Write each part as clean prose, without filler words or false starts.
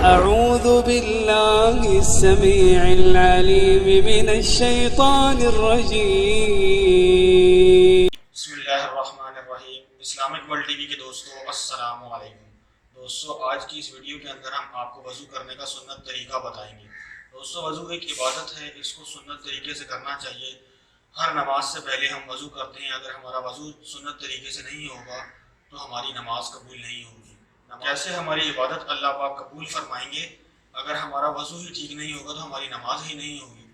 أعوذ بالله السميع العليم من الشيطان الرجيم. بسم اللہ الرحمن الرحیم. اسلامک ورلڈ ٹی وی کے دوستو السلام علیکم. دوستو آج کی اس ویڈیو کے اندر ہم آپ کو وضو کرنے کا سنت طریقہ بتائیں گے. دوستو وضو ایک عبادت ہے, اس کو سنت طریقے سے کرنا چاہیے. ہر نماز سے پہلے ہم وضو کرتے ہیں, اگر ہمارا وضو سنت طریقے سے نہیں ہوگا تو ہماری نماز قبول نہیں ہوگی. کیسے ہماری عبادت اللہ پاک قبول فرمائیں گے اگر ہمارا وضو ہی ٹھیک نہیں ہوگا تو ہماری نماز ہی نہیں ہوگی.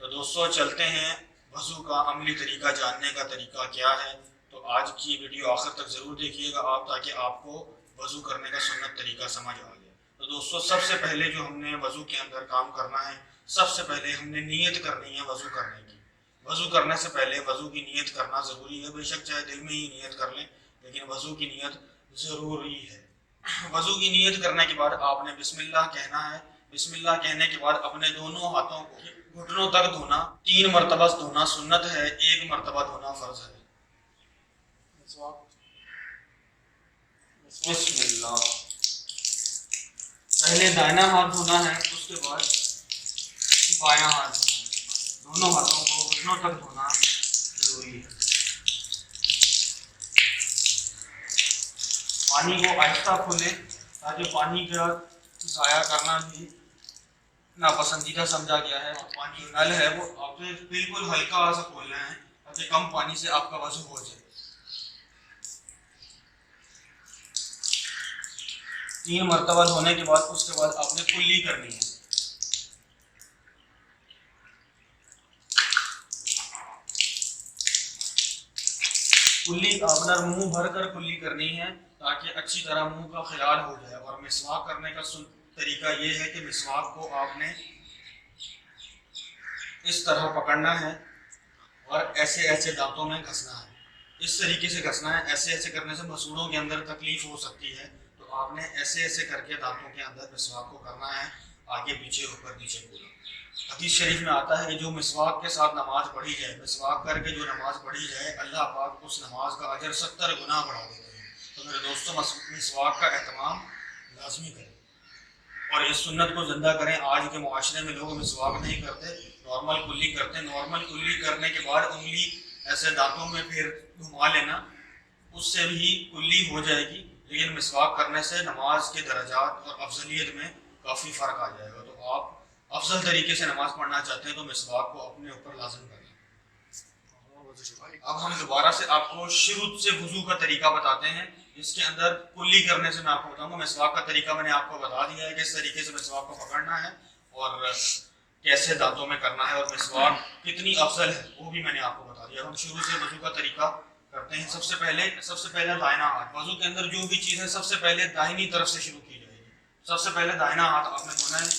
تو دوستو چلتے ہیں وضو کا عملی طریقہ جاننے کا طریقہ کیا ہے. تو آج کی ویڈیو آخر تک ضرور دیکھیے گا آپ, تاکہ آپ کو وضو کرنے کا سنت طریقہ سمجھ آ جائے. تو دوستو سب سے پہلے جو ہم نے وضو کے اندر کام کرنا ہے, سب سے پہلے ہم نے نیت کرنی ہے وضو کرنے کی. وضو کرنے سے پہلے وضو کی نیت کرنا ضروری ہے. بے شک چاہے دل میں ہی نیت کر لیں, لیکن وضو کی نیت ضروری ہے. وضو کی نیت کرنے کے بعد آپ نے بسم اللہ کہنا ہے. بسم اللہ کہنے کے بعد اپنے دونوں ہاتھوں کو گھٹنوں تک دھونا. 3 مرتبہ دھونا سنت ہے, 1 مرتبہ دھونا فرض ہے. بسم اللہ. پہلے دائنا ہاتھ دھونا ہے, اس کے بعد بایاں ہاتھ دھونا ہے. دونوں ہاتھوں کو گھٹنوں تک دھونا ضروری ہے. پانی کو آہستہ کھولیں تاکہ پانی کا ضائع کرنا بھی ناپسندیدہ سمجھا گیا ہے. پانی نل ہے وہ آپ نے بالکل ہلکا سا کھولنا ہے تاکہ کم پانی سے آپ کا وضو ہو جائے. 3 مرتبہ دھونے کے بعد اس کے بعد آپ نے کلی کرنی ہے. کلی آپ نے منہ بھر کر کلی کرنی ہے تاکہ اچھی طرح منہ کا خیال ہو جائے. اور مسواک کرنے کا طریقہ یہ ہے کہ مسواک کو آپ نے اس طرح پکڑنا ہے اور ایسے ایسے دانتوں میں گھسنا ہے. اس طریقے سے گھسنا ہے. ایسے ایسے کرنے سے مسوڑوں کے اندر تکلیف ہو سکتی ہے, تو آپ نے ایسے ایسے کر کے دانتوں کے اندر مسواک کو کرنا ہے, آگے پیچھے اوپر نیچے پورا. حدیث شریف میں آتا ہے کہ جو مسواک کے ساتھ نماز پڑھی جائے, مسواک کر کے جو نماز پڑھی جائے, اللہ پاک اس نماز کا اجر 70 گنا بڑھا دیتے ہیں. تو میرے دوستوں مسواک کا اہتمام لازمی کریں اور اس سنت کو زندہ کریں. آج کے معاشرے میں لوگ مسواک نہیں کرتے, نارمل کلی کرتے ہیں. نارمل کلی کرنے کے بعد انگلی ایسے دانتوں میں پھر گھما لینا, اس سے بھی کلی ہو جائے گی, لیکن مسواک کرنے سے نماز کے درجات اور افضلیت میں کافی فرق آ جائے گا. تو آپ افضل طریقے سے نماز پڑھنا چاہتے ہیں تو مسواک کو اپنے اوپر لازم کریں. اب ہم دوبارہ سے آپ کو شروع سے وضو کا طریقہ بتاتے ہیں. اس کے اندر کلی کرنے سے میں آپ کو بتاؤں گا. مسواک کا طریقہ میں نے آپ کو بتا دیا ہے, کس طریقے سے مسواک کو پکڑنا ہے اور کیسے دانتوں میں کرنا ہے, اور مسواک کتنی افضل ہے وہ بھی میں نے آپ کو بتا دیا. ہم شروع سے وضو کا طریقہ کرتے ہیں. سب سے پہلے دائنا ہاتھ. وضو کے اندر جو بھی چیز ہے سب سے پہلے دائنی طرف سے شروع کی جائے گی. سب سے پہلے دائنا ہاتھ آپ نے دھونا ہے,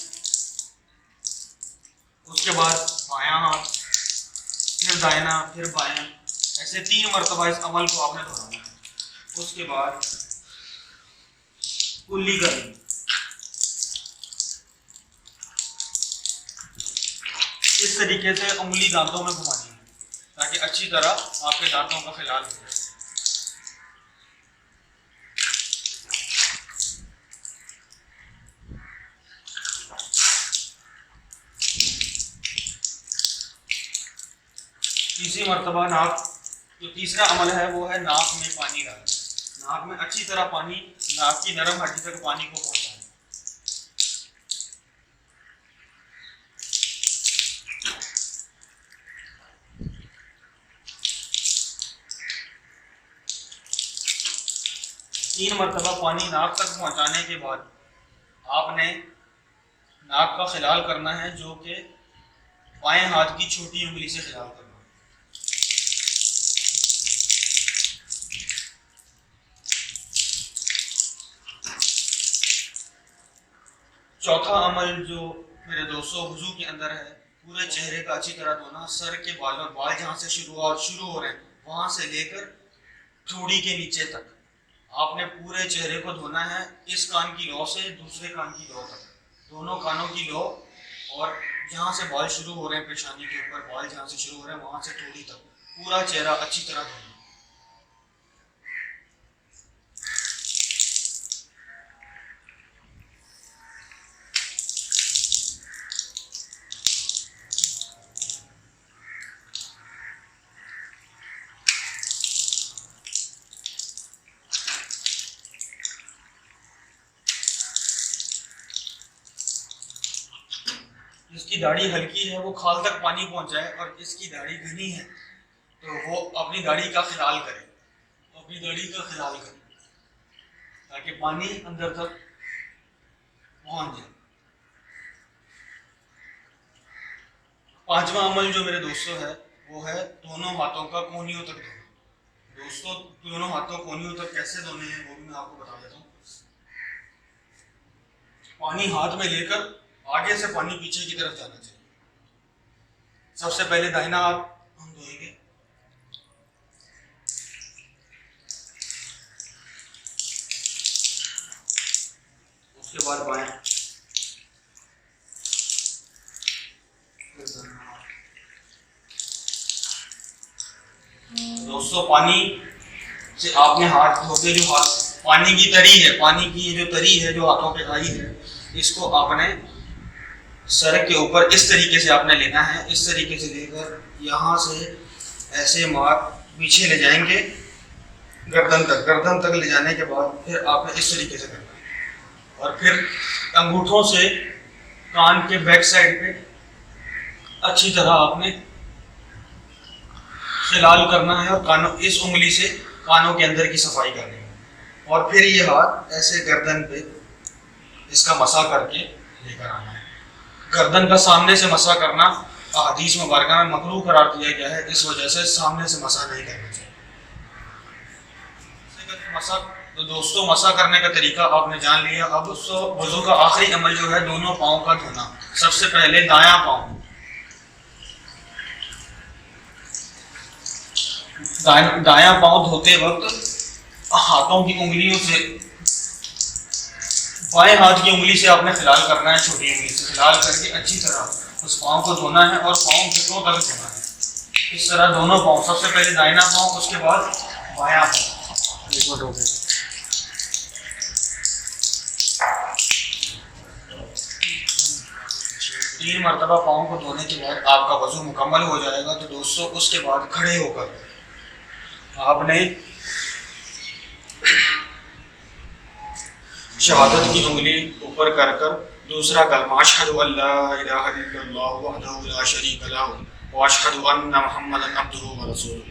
اس کے بعد بایاں ہاتھ, پھر دائنا, پھر بایاں, ایسے 3 مرتبہ اس عمل کو آپ نے دہرانا ہے. اس کے بعد کلی کرنی. اس طریقے سے انگلی دانتوں میں گھمانی ہے تاکہ اچھی طرح آپ کے دانتوں کا خیال ہو جائے. تیسری مرتبہ ناک, جو تیسرا عمل ہے وہ ہے ناک میں پانی ڈالنا. ناک میں اچھی طرح پانی, ناک کی نرم ہڈی تک پانی کو پہنچانا. 3 مرتبہ پانی ناک تک پہنچانے کے بعد آپ نے ناک کا خلال کرنا ہے, جو کہ بائیں ہاتھ کی چھوٹی انگلی سے خلال کرنا ہے. چوتھا عمل جو میرے دوستوں وضو کے اندر ہے, پورے چہرے کا اچھی طرح دھونا. سر کے بال اور بال جہاں سے شروع ہو رہے ہیں وہاں سے لے کر تھوڑی کے نیچے تک آپ نے پورے چہرے کو دھونا ہے. اس کان کی لو سے دوسرے کان کی لو تک, دونوں کانوں کی لو, اور جہاں سے بال شروع ہو رہے ہیں پیشانی کے اوپر بال جہاں سے شروع ہو رہے ہیں وہاں سے تھوڑی تک پورا چہرہ اچھی طرح دھونا. جس کی داڑھی ہلکی ہے وہ کھال تک پانی پہنچائے، اور جس کی داڑھی گھنی ہے تو وہ اپنی داڑھی کا خلال کرے، تاکہ پانی اندر تک پہنچ جائے۔ پانچواں عمل جو میرے دوستوں ہے وہ ہے دونوں ہاتھوں کا کونیوں تک دھونا۔ دوستوں دونوں ہاتھوں کونیوں تک کیسے دھونے ہیں وہ بھی میں آپ کو بتا دیتا ہوں۔ پانی ہاتھ میں لے کر آگے سے پانی پیچھے کی طرف جانا چاہیے۔ سب سے پہلے داہنا ہاتھ ہم دھوئیں گے، اس کے بعد بائیں، دوستوں پانی سے آپ نے ہاتھ دھو کے جو پانی کی تری ہے، پانی کی جو تری ہے جو ہاتھوں پہ آئی ہے، اس کو آپ نے سر کے اوپر اس طریقے سے آپ نے لینا ہے، اس طریقے سے لے کر یہاں سے ایسے مار پیچھے لے جائیں گے گردن تک لے جانے کے بعد پھر آپ نے اس طریقے سے کرنا ہے، اور پھر انگوٹھوں سے کان کے بیک سائڈ پہ اچھی طرح آپ نے خلال کرنا ہے، اور اس انگلی سے کانوں کے اندر کی صفائی کرنی ہے، اور پھر یہ ہاتھ ایسے گردن پہ اس کا مسح کر کے لے کر آنا ہے۔ گردن کا سامنے سے مسح کرنا احادیث مبارکہ میں مکروہ قرار دیا گیا ہے، اس وجہ سے سامنے سے مسح نہیں کرنا چاہیے۔ تو دوستوں مسح کرنے کا طریقہ آپ نے جان لیا۔ اب وضو کا آخری عمل جو ہے دونوں پاؤں کا دھونا۔ سب سے پہلے دایاں پاؤں، دایاں پاؤں دھوتے وقت ہاتھوں کی انگلیوں سے، بائیں ہاتھ کی انگلی سے آپ نے خلال کرنا ہے، چھوٹی انگلی سے خلال کر کے اچھی طرح اس پاؤں کو دھونا ہے، اور پاؤں گھٹنوں تک دھونا ہے۔ اس طرح دونوں پاؤں، سب سے پہلے دائنا پاؤں، اس کے بعد بایاں پاؤں۔ 3 مرتبہ پاؤں کو دھونے کے بعد آپ کا وضو مکمل ہو جائے گا۔ تو دوستوں اس کے بعد کھڑے ہو کر آپ نے شہادت کی انگلی اوپر کر دوسرا کلمہ اشہد ان لا الہ الا اللہ وحدہ لا شریک لہ واشہد ان محمدا عبدہ ورسولہ،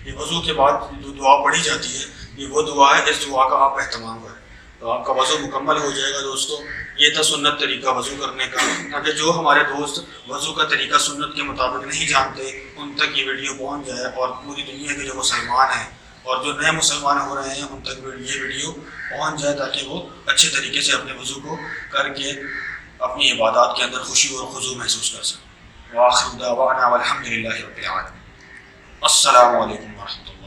یہ وضو کے بعد جو دعا پڑھی جاتی ہے یہ وہ دعا ہے، اس دعا کا آپ اہتمام کریں تو آپ کا وضو مکمل ہو جائے گا۔ دوستوں یہ تھا سنت طریقہ وضو کرنے کا، تاکہ جو ہمارے دوست وضو کا طریقہ سنت کے مطابق نہیں جانتے ان تک یہ ویڈیو پہنچ جائے، اور پوری دنیا کے جو مسلمان ہیں اور جو نئے مسلمان ہو رہے ہیں ان تک یہ ویڈیو پہنچ جائے، تاکہ وہ اچھے طریقے سے اپنے وضو کو کر کے اپنی عبادات کے اندر خوشی اور خضوع محسوس کر سکیں۔ وآخر دعوانا والحمد للہ رب العالمین۔ السلام علیکم ورحمۃ اللہ۔